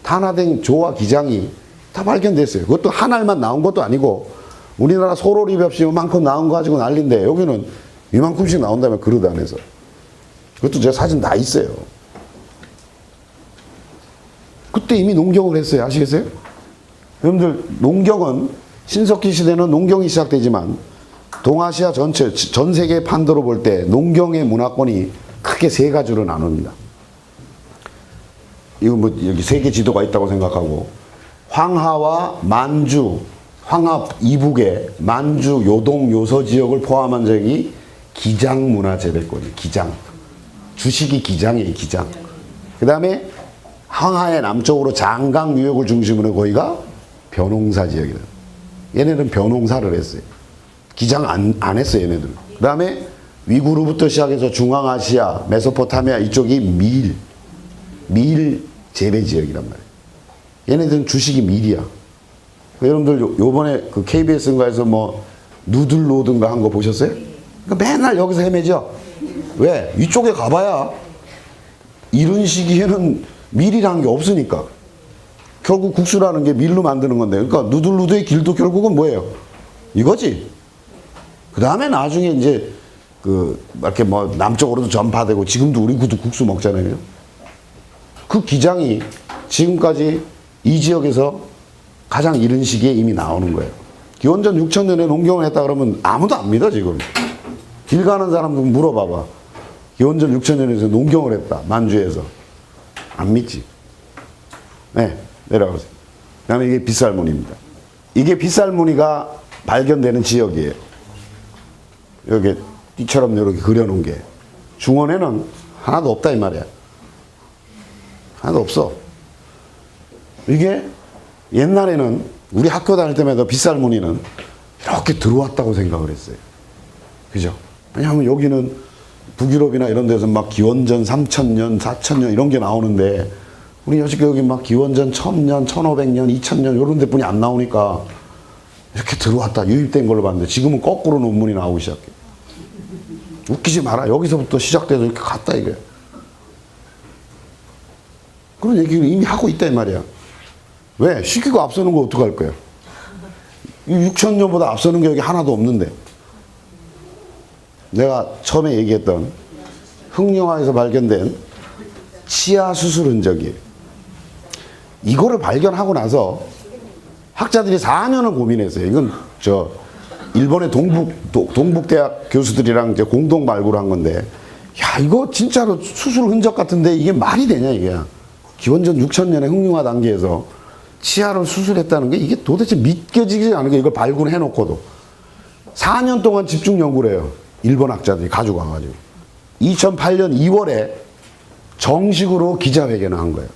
탄화된 조화 기장이 다 발견됐어요. 그것도 한 알만 나온 것도 아니고 우리나라 소로리 벽시만큼 나온 거 가지고 난리인데 여기는 이만큼씩 나온다면 그릇 안에서. 그것도 제 사진 다 있어요. 그때 이미 농경을 했어요. 아시겠어요? 여러분들 농경은 신석기 시대는 농경이 시작되지만 동아시아 전체 전 세계 판도로 볼 때 농경의 문화권이 크게 3가지로 나눕니다. 이거 뭐 여기 세계 지도가 있다고 생각하고 황하와 만주, 황하 이북의 만주, 요동, 요서 지역을 포함한 지역이 기장 문화 재배권이에요. 기장. 주식이 기장이에요. 기장. 그 다음에 황하의 남쪽으로 장강 유역을 중심으로 거기가 벼농사 지역이다. 얘네들은 벼농사를 했어요. 기장 안 했어요. 얘네들은. 그 다음에 위구르부터 시작해서 중앙아시아, 메소포타미아 이쪽이 밀 재배 지역이란 말이에요. 얘네들은 주식이 밀이야. 여러분들 요번에 그 KBS인가에서 뭐 누들로든가 한 거 보셨어요? 그러니까 맨날 여기서 헤매죠. 왜? 이쪽에 가봐야 이런 시기에는 밀이라는 게 없으니까. 결국 국수라는 게 밀로 만드는 건데. 그러니까 누들루드의 길도 결국은 뭐예요? 이거지. 그 다음에 나중에 이제 이렇게 뭐 남쪽으로도 전파되고 지금도 우리 국수 먹잖아요. 그 기장이 지금까지 이 지역에서 가장 이른 시기에 이미 나오는 거예요. 기원전 6,000년에 농경을 했다 그러면 아무도 안 믿어 지금. 길 가는 사람도 물어봐봐. 기원전 6,000년에서 농경을 했다. 만주에서. 안 믿지. 네, 내려가세요. 그 다음에 이게 빗살무늬입니다. 이게 빗살무늬가 발견되는 지역이에요. 여기 띠처럼 이렇게 그려놓은 게. 중원에는 하나도 없다 이 말이야. 하나도 없어. 이게 옛날에는 우리 학교 다닐 때마다 빗살무늬는 이렇게 들어왔다고 생각을 했어요. 그죠? 왜냐하면 여기는 북유럽이나 이런 데서 막 기원전 3,000년, 4,000년 이런 게 나오는데 우리 여기 막 기원전 1,000년, 1,500년, 2,000년 이런 데뿐이 안 나오니까 이렇게 들어왔다, 유입된 걸로 봤는데 지금은 거꾸로 논문이 나오기 시작해. 웃기지 마라. 여기서부터 시작돼서 이렇게 갔다 이거야. 그런 얘기를 이미 하고 있다 이 말이야. 왜? 시기가 앞서는 거 어떡할 거야? 6,000년보다 앞서는 게 여기 하나도 없는데. 내가 처음에 얘기했던 흑룡화에서 발견된 치아 수술 흔적이에요. 이거를 발견하고 나서 학자들이 4년을 고민했어요. 이건 일본의 동북대학 교수들이랑 이제 공동 발굴을 한 건데, 야, 이거 진짜로 수술 흔적 같은데 이게 말이 되냐, 이게. 기원전 6,000년의 흑룡화 단계에서 치아를 수술했다는 게 이게 도대체 믿겨지지 않은 게 이걸 발굴해 놓고도 4년 동안 집중 연구를 해요. 일본 학자들이 가지고 와가지고 2008년 2월에 정식으로 기자회견을 한 거예요.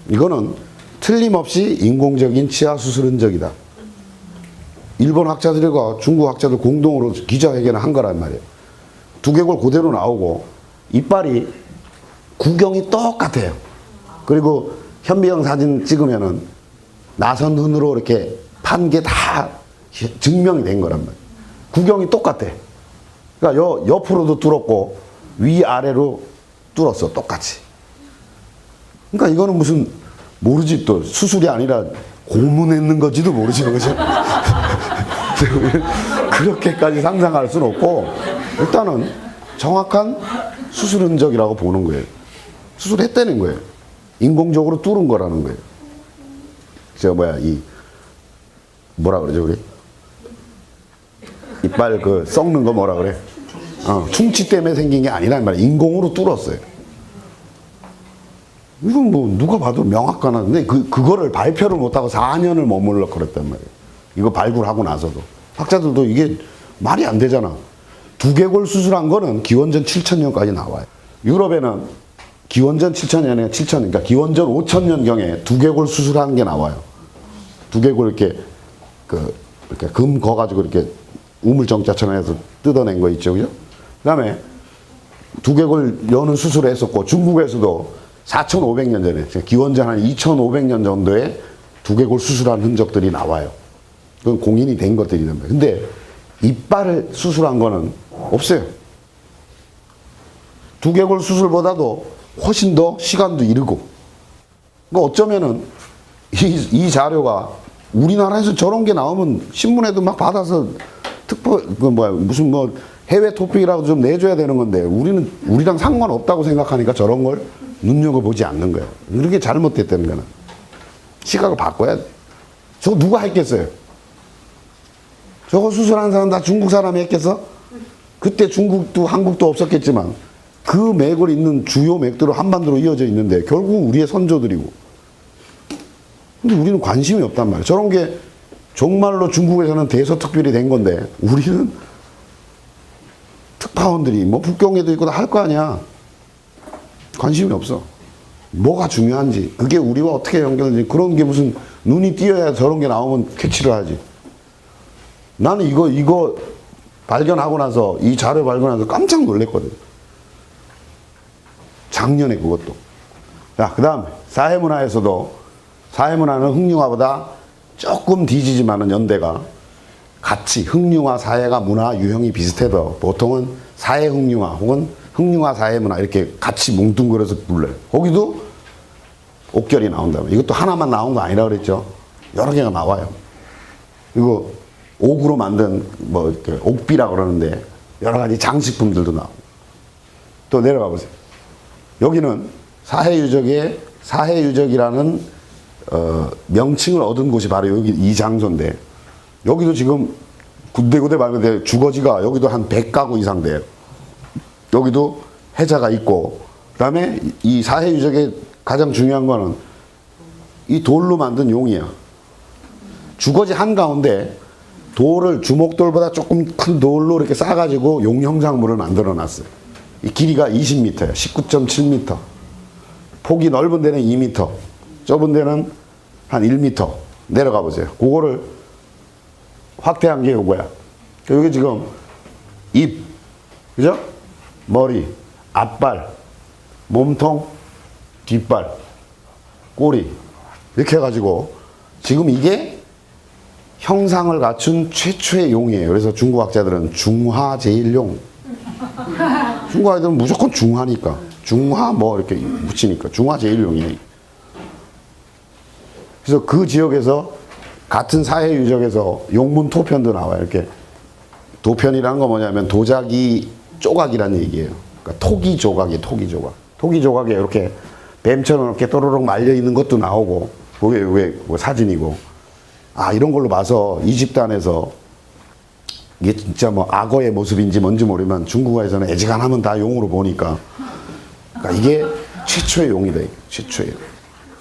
이거는 틀림없이 인공적인 치아 수술 흔적이다. 일본 학자들과 중국 학자들 공동으로 기자회견을 한 거란 말이에요. 두개골 그대로 나오고 이빨이 구경이 똑같아요. 그리고 현미경 사진 찍으면은 나선훈으로 이렇게 판 게 다 증명이 된 거란 말이에요. 구경이 똑같아. 그러니까 옆으로도 뚫었고 위아래로 뚫었어. 똑같이. 그러니까 이거는 무슨 모르지, 또 수술이 아니라 고문했는 건지도 모르지. 그죠? 그렇게까지 상상할 수는 없고 일단은 정확한 수술 흔적이라고 보는 거예요. 수술했다는 거예요. 인공적으로 뚫은 거라는 거예요. 뭐라 그러죠, 우리? 이빨 썩는 거 뭐라 그래? 충치 때문에 생긴 게 아니란 말이에요. 인공으로 뚫었어요. 이건 뭐 누가 봐도 명확한데 그거를 발표를 못하고 4년을 머물러 그랬단 말이에요. 이거 발굴하고 나서도. 학자들도 이게 말이 안 되잖아. 두개골 수술한 거는 기원전 7000년까지 나와요. 유럽에는 기원전 7000년에 7000년, 그러니까 기원전 5000년경에 두개골 수술한 게 나와요. 두개골 이렇게 이렇게 금 거가지고 이렇게 우물정자처럼 해서 뜯어낸 거 있죠, 그죠? 그 다음에 두개골 여는 수술을 했었고, 중국에서도 4500년 전에, 기원전 한 2500년 정도에 두개골 수술한 흔적들이 나와요. 그건 공인이 된 것들이란 말이에요. 근데 이빨을 수술한 거는 없어요. 두개골 수술보다도 훨씬 더 시간도 이르고. 그러니까 어쩌면은 이 자료가 우리나라에서 저런 게 나오면 신문에도 막 받아서 무슨 해외 토픽이라고 좀 내줘야 되는 건데, 우리랑 상관없다고 생각하니까 저런 걸 눈여겨보지 않는 거예요. 그렇게 잘못됐다는 거는. 시각을 바꿔야 돼. 저거 누가 했겠어요? 저거 수술한 사람 다 중국 사람이 했겠어? 그때 중국도 한국도 없었겠지만 그 맥을 잇는 주요 맥들은 한반도로 이어져 있는데 결국 우리의 선조들이고. 근데 우리는 관심이 없단 말이에요. 저런 게 정말로 중국에서는 대서특별히 된 건데 우리는 특파원들이 북경에도 있고 다 할 거 아니야. 관심이 없어. 뭐가 중요한지, 그게 우리와 어떻게 연결되는지, 그런 게 무슨 눈이 띄어야 저런 게 나오면 캐치를 하지. 나는 이거 발견하고 나서, 이 자료 발견하고 깜짝 놀랐거든. 작년에 그것도. 자, 그 다음 사회문화에서도, 사회문화는 흑융화보다 조금 뒤지지만은 연대가 같이 흑융화 사회가 문화 유형이 비슷해도 보통은 사회 흑융화 혹은 흑융화 사회문화 이렇게 같이 뭉뚱그려서 불러요. 거기도 옥결이 나온다면, 이것도 하나만 나온 거 아니라 그랬죠. 여러 개가 나와요. 이거 옥으로 만든 이렇게 옥비라 그러는데 여러 가지 장식품들도 나오고. 또 내려가 보세요. 여기는 사해유적이라는 명칭을 얻은 곳이 바로 여기 이 장소인데, 여기도 지금 군데군데 말고 주거지가 여기도 한 100가구 이상 돼요. 여기도 해자가 있고, 그 다음에 이 사해유적의 가장 중요한 거는 이 돌로 만든 용이야. 주거지 한가운데 돌을 주먹돌보다 조금 큰 돌로 이렇게 싸가지고 용 형상물을 만들어 놨어요. 이 길이가 20m예요. 19.7m. 폭이 넓은 데는 2m. 좁은 데는 한 1m. 내려가 보세요. 그거를 확대한 게 이거야. 여기 지금 입, 그죠? 머리, 앞발, 몸통, 뒷발, 꼬리, 이렇게 해가지고 지금 이게 형상을 갖춘 최초의 용이에요. 그래서 중국 학자들은 중화제일용. 중국 아이들은 무조건 중화니까. 중화 이렇게 붙이니까. 중화제일용이에요. 그래서 그 지역에서 같은 사회유적에서 용문 토편도 나와요. 이렇게 도편이라는 거 뭐냐면 도자기 조각이라는 얘기예요. 그러니까 토기 조각이에요. 토기 조각. 토기 조각에 이렇게 뱀처럼 이렇게 또르륵 말려 있는 것도 나오고, 그게 사진이고. 이런 걸로 봐서 이 집단에서 이게 진짜 악어의 모습인지 뭔지 모르면 중국어에서는 애지간하면 다 용으로 보니까. 그러니까 이게 최초의 용이다. 최초의.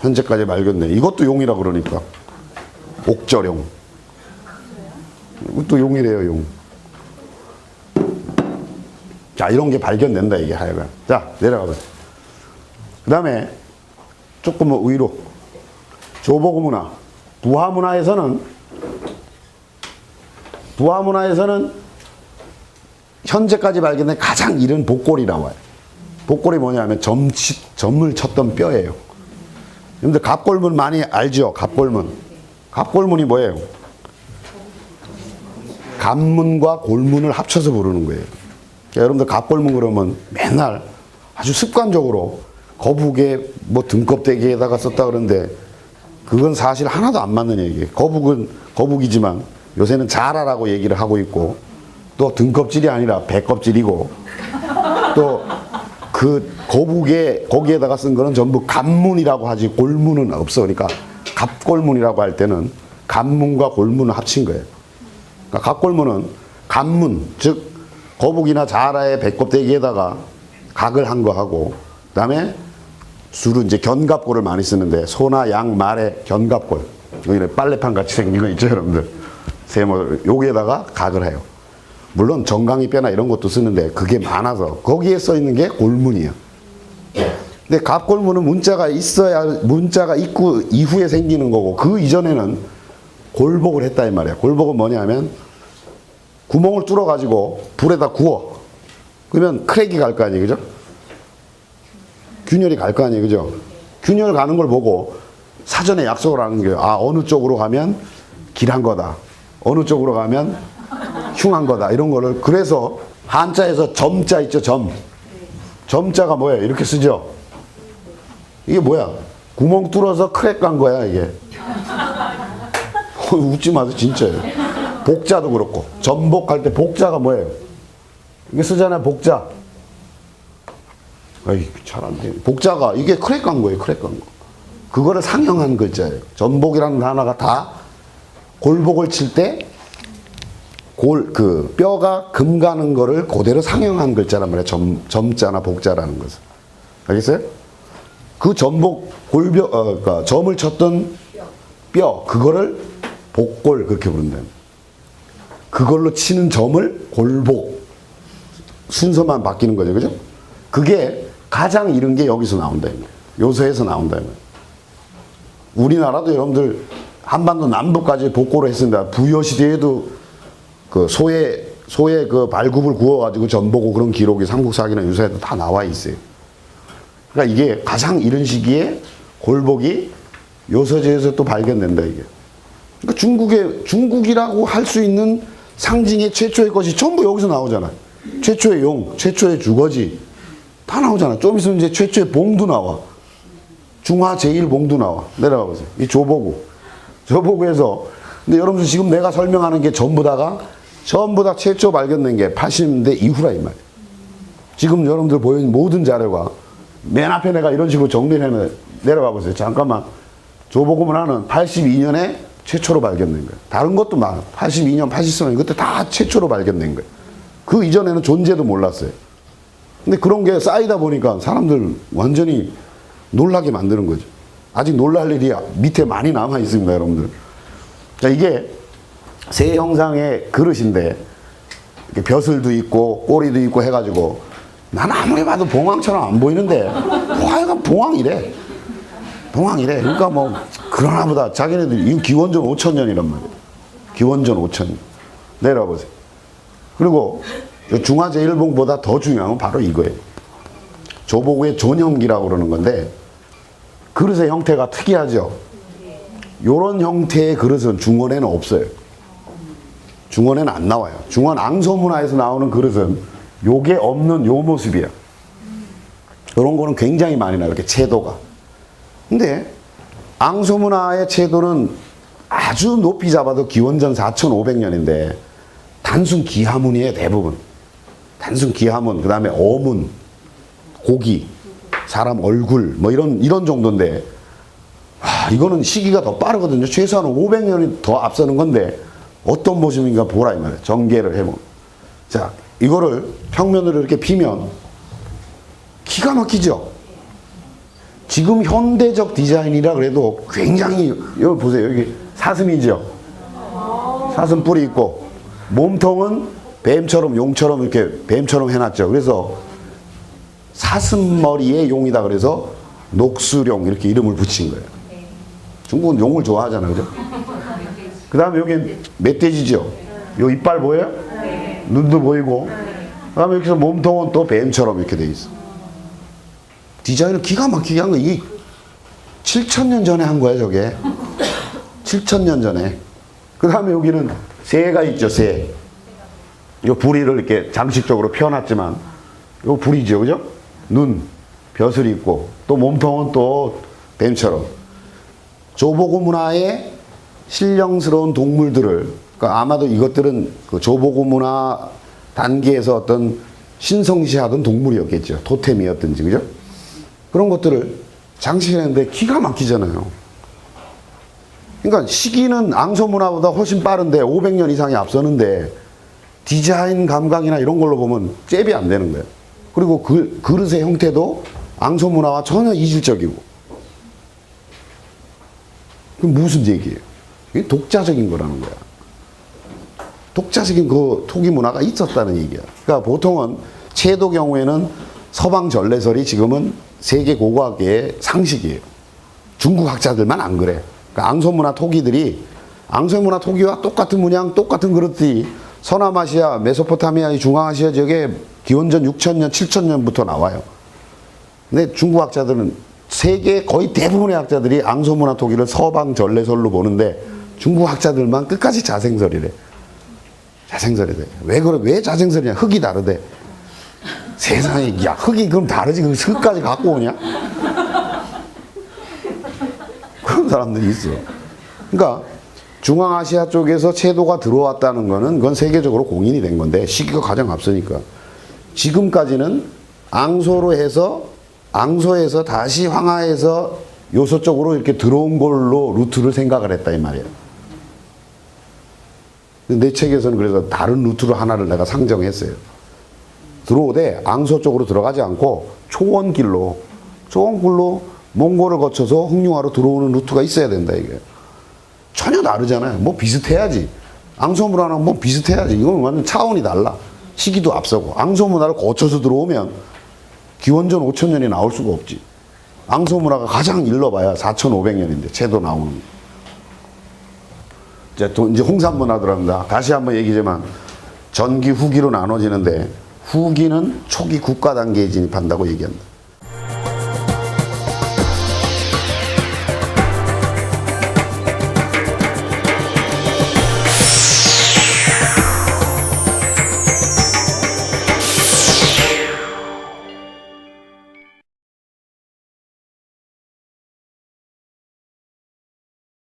현재까지 발견된. 이것도 용이라 그러니까. 옥절용. 이것도 용이래요, 용. 자, 이런 게 발견된다, 이게 하여간. 자, 내려가 보세요. 그 다음에 조금 위로. 조보고 문화. 부하문화에서는 현재까지 발견된 가장 이른 복골이 나와요. 복골이 뭐냐면 점을 쳤던 뼈예요. 여러분들 갑골문 많이 알죠? 갑골문. 갑골문이 뭐예요? 갑문과 골문을 합쳐서 부르는 거예요. 여러분들 갑골문 그러면 맨날 아주 습관적으로 거북에 등껍데기에다가 썼다 그러는데 그건 사실 하나도 안 맞는 얘기예요. 거북은 거북이지만 요새는 자라라고 얘기를 하고 있고, 또 등껍질이 아니라 배껍질이고, 또 그 거북에 거기에다가 쓴 거는 전부 갑문이라고 하지 골문은 없어. 그러니까 갑골문이라고 할 때는 갑문과 골문을 합친 거예요. 그러니까 갑골문은 갑문, 즉 거북이나 자라의 배꼽대기에다가 각을 한 거 하고, 그다음에 술은 이제 견갑골을 많이 쓰는데 소나 양, 말의 견갑골, 여기 빨래판 같이 생긴 거 있죠, 여러분들. 세모 여기에다가 각을 해요. 물론 정강이 뼈나 이런 것도 쓰는데 그게 많아서 거기에 써 있는 게 골문이에요. 근데 갑골문은 문자가 있어야, 문자가 있고 이후에 생기는 거고, 그 이전에는 골복을 했다 이 말이야. 골복은 뭐냐면 구멍을 뚫어 가지고 불에다 구워. 그러면 크랙이 갈 거 아니에요, 그죠? 균열이 갈 거 아니에요, 그죠? 균열 가는 걸 보고 사전에 약속을 하는 거예요. 아, 어느 쪽으로 가면 길한 거다, 어느 쪽으로 가면 흉한 거다, 이런 거를. 그래서 한자에서 점자 있죠, 점자가 뭐예요? 이렇게 쓰죠. 이게 뭐야? 구멍 뚫어서 크랙 간 거야, 이게. 웃지 마세요, 진짜예요. 복자도 그렇고, 전복할 때 복자가 뭐예요? 이게 쓰잖아요, 복자. 아이, 잘 안 돼. 복자가 이게 크랙 간 거예요, 크랙 간 거. 그거를 상형한 글자예요. 전복이라는 단어가 다 골복을 칠 때 그 뼈가 금 가는 거를 그대로 상형한 글자란 말이에요. 점자나 복자라는 것은. 알겠어요? 그 전복 골뼈, 그러니까 점을 쳤던 뼈, 그거를 복골, 그렇게 부른다. 그걸로 치는 점을 골복. 순서만 바뀌는 거죠, 그죠? 그게 가장 이른 게 여기서 나온다, 요서에서 나온다. 우리나라도 여러분들 한반도 남부까지 복고를 했습니다. 부여시대에도 그 소의 그 발굽을 구워가지고 전보고 그런 기록이 삼국사기나 유사에도 다 나와 있어요. 그러니까 이게 가장 이른 시기에 골복이 요서지에서 또 발견된다, 이게. 그러니까 중국이라고 할 수 있는 상징의 최초의 것이 전부 여기서 나오잖아. 최초의 용, 최초의 주거지 다 나오잖아. 좀 있으면 이제 최초의 봉도 나와. 중화 제1봉도 나와. 내려가 보세요. 이 조보구에서. 근데 여러분들 지금 내가 설명하는 게 전부 다 최초 발견된 게 80년대 이후라 이 말이에요. 지금 여러분들 보여준 모든 자료가 맨 앞에 내가 이런 식으로 정리를 해놓은, 내려가 보세요. 잠깐만. 조보구문화는 82년에 최초로 발견된 거예요. 다른 것도 많아. 82년, 83년 그때 다 최초로 발견된 거예요. 그 이전에는 존재도 몰랐어요. 근데 그런 게 쌓이다 보니까 사람들 완전히 놀라게 만드는 거죠. 아직 놀랄 일이 밑에 많이 남아 있습니다, 여러분들. 자, 이게 새 형상의 그릇인데 벼슬도 있고 꼬리도 있고 해가지고 난 아무리 봐도 봉황처럼 안 보이는데 하여간 봉황이래. 그러니까 뭐 그러나 보다. 자기네들 이거 기원전 5000년이란 말이에요. 기원전 5000년. 내려와 보세요. 그리고 중화 제1봉보다 더 중요한 건 바로 이거예요. 조보구의 존형기라고 그러는 건데, 그릇의 형태가 특이하죠. 요런 형태의 그릇은 중원에는 없어요. 중원에는 안 나와요. 중원 앙소문화에서 나오는 그릇은 요게 없는 요 모습이야. 요런 거는 굉장히 많이 나요, 이렇게 채도가. 근데 앙소문화의 채도는 아주 높이 잡아도 기원전 4500년인데 단순 기하문이에요, 대부분. 단순 기하문, 그 다음에 어문, 고기, 사람 얼굴, 뭐 이런 정도인데, 이거는 시기가 더 빠르거든요. 최소한 500년이 더 앞서는 건데, 어떤 모습인가 보라, 이 말이에요. 전개를 해보면. 자, 이거를 평면으로 이렇게 피면, 기가 막히죠? 지금 현대적 디자인이라 그래도 굉장히, 여기 보세요. 여기 사슴이죠? 사슴 뿔이 있고, 몸통은 뱀처럼, 용처럼 이렇게 뱀처럼 해놨죠. 그래서 사슴머리의 용이다 그래서 녹수룡 이렇게 이름을 붙인 거예요. 중국은 용을 좋아하잖아요, 그죠? 그 다음에 여기 멧돼지죠? 요 이빨 보여요? 눈도 보이고. 그 다음에 여기서 몸통은 또 뱀처럼 이렇게 돼 있어. 디자인을 기가 막히게 한 거예요. 이 7000년 전에 한 거야, 저게. 7000년 전에. 그 다음에 여기는 새가 있죠, 새. 요 부리를 이렇게 장식적으로 펴놨지만, 요 부리죠, 그죠? 눈, 벼슬이 있고, 또 몸통은 또 뱀처럼. 조보구 문화의 신령스러운 동물들을, 그러니까 아마도 이것들은 그 조보구 문화 단계에서 어떤 신성시하던 동물이었겠죠. 토템이었든지, 그죠? 그런 것들을 장식했는데 기가 막히잖아요. 그러니까 시기는 앙소문화보다 훨씬 빠른데 500년 이상이 앞서는데 디자인 감각이나 이런 걸로 보면 잽이 안 되는 거예요. 그리고 그 그릇의 형태도 앙소문화와 전혀 이질적이고. 그럼 무슨 얘기예요? 이게 독자적인 거라는 거야. 독자적인 그 토기 문화가 있었다는 얘기야. 그러니까 보통은 채도 경우에는 서방 전래설이 지금은 세계 고고학계의 상식이에요. 중국 학자들만 안 그래. 그러니까 앙소문화 토기들이 앙소문화 토기와 똑같은 문양, 똑같은 그릇들이 서남아시아, 메소포타미아, 중앙아시아 지역에 기원전 6,000년, 7,000년부터 나와요. 근데 중국 학자들은 세계 거의 대부분의 학자들이 앙소문화 토기를 서방 전래설로 보는데 중국 학자들만 끝까지 자생설이래. 자생설이래. 왜 자생설이냐? 흙이 다르대. 세상에, 야, 흙이 그럼 다르지. 그 흙까지 갖고 오냐? 그런 사람들이 있어. 그러니까 중앙아시아 쪽에서 채도가 들어왔다는 거는 그건 세계적으로 공인이 된 건데 시기가 가장 앞서니까 지금까지는 앙소에서 다시 황하에서 요소 쪽으로 이렇게 들어온 걸로 루트를 생각을 했다 이 말이에요. 내 책에서는 그래서 다른 루트로 하나를 내가 상정했어요. 들어오되 앙소 쪽으로 들어가지 않고 초원길로 몽골을 거쳐서 흑룡화로 들어오는 루트가 있어야 된다 이게. 전혀 다르잖아요. 뭐 비슷해야지. 앙소문화랑 뭐 비슷해야지. 이건 완전 차원이 달라. 시기도 앞서고. 앙소문화를 거쳐서 들어오면 기원전 5,000년이 나올 수가 없지. 앙소문화가 가장 일러봐야 4,500년인데 채도 나오는 거. 이제 홍산문화 들어갑니다. 다시 한번 얘기지만 전기 후기로 나눠지는데 후기는 초기 국가 단계에 진입한다고 얘기한다.